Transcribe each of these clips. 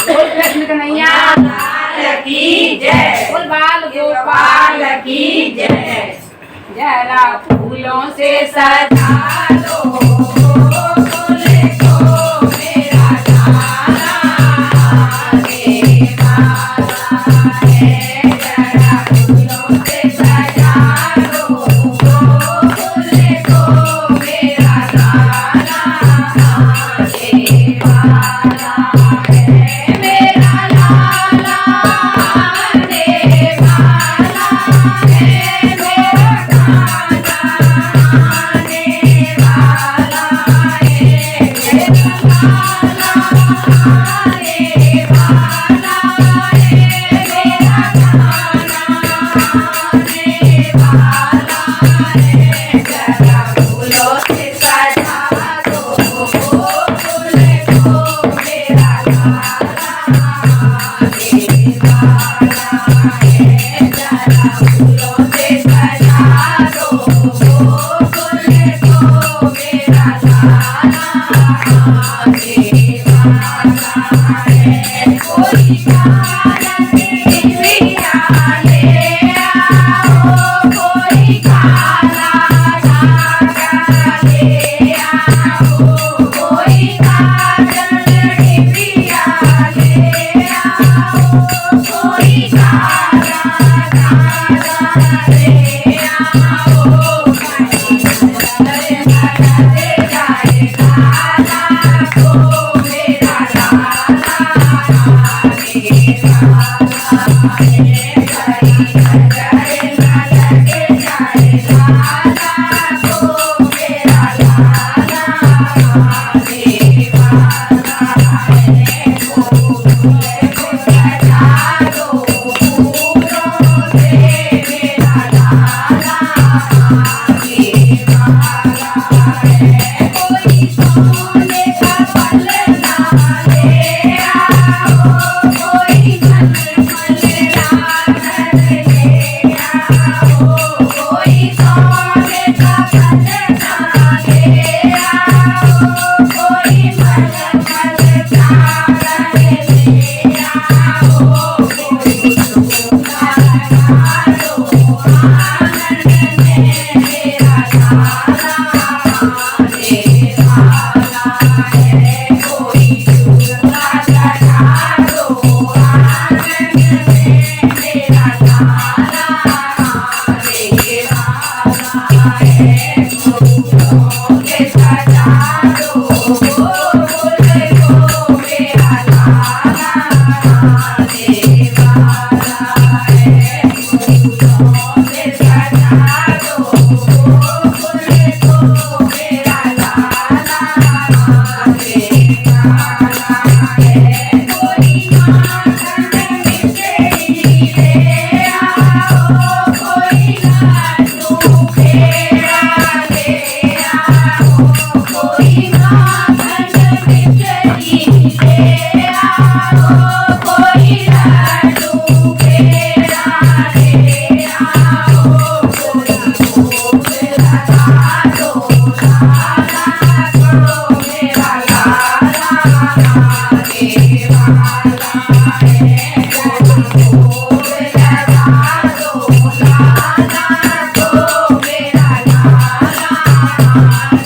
बोल कृष्ण कन्हैया लाल की जय। बोल बाल गोपाल की जय। जरा फूलों से सजा लो फूले को मेरा डाला रे बाला है। जरा फूलों से सजा लो फूले को मेरा डाला रे बाला है। मेरा लाला रे बाला है। मेरा कान्हा रे बाला है। मेरा लाला रे बाला है। मेरा कान्हा रे बाला है। जरा फूलों से सजा दो फूले को मेरा लाला रे बाला है। जरा फूलों से सजा दो फूले को मेरा लाला रे बाला है। कोई कारण दिव्या ले आओ कोई काला धागा ले आओ कोई कारण दिव्या ले आओ कोई काला धागा ले आओ। रे जाए काला को मेरा लाला रे बाला है। जय लगे जाए काला को मेरा लाला रे बाला है। फूलों को सजा दो फूलों से मेरा लाला रे बाला है। कोई सोने का पलना ले आओ कोई मलमल राखल ले आओ कोई सोने का पलना ले आओ कोई मलमल राखल ले आओ। कोई झूला लगा लो आंगन में मेरा लाला रे बाला है। कोई झूला लगा लो आंगन में मेरा लाला रे बाला है। फूलों से सजा दो फूले को मेरा लाला रे बाला है। फूलों से सजा दो फूले को मेरा लाला रे बाला है। कोई माखन मिश्री ले आओ कोई लड्डू पेड़ा ले आओ कोई माखन मिश्री ले आओ कोई लड्डू पेड़ा ले आओ। कोई भोग लगा दो लाला को मेरा लाला रे बाला है। भोग लगा दो लाला को मेरा लाला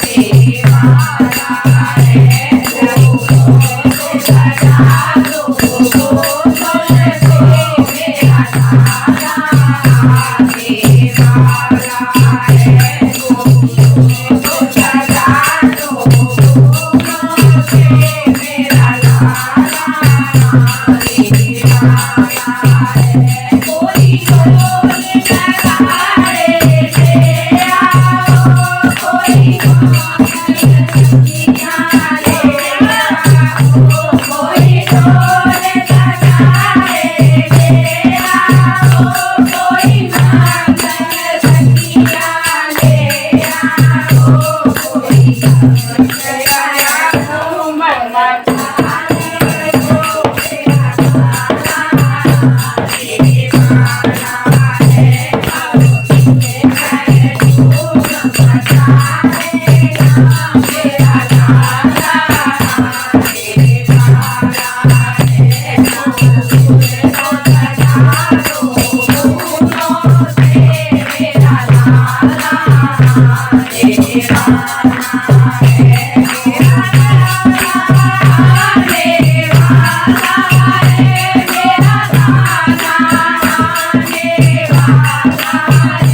रे बाला है। फूलों से सजा दो फूले को मेरा लाला रे बाला है। फूलों को सजा दो फूलों से मेरा लाला रे बाला है। कोई ढोल नगाड़े ले आओ कोई बांसुरियाँ ले आओ कोई ढोल नगाड़े ले आओ कोई मांगन बतिया ले आओ कोई गया घूमर मचाने को मेरा लाला रे बाला है। मेरा लाला रे बाला है।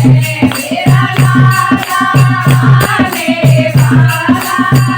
मेरा लाला आने वाला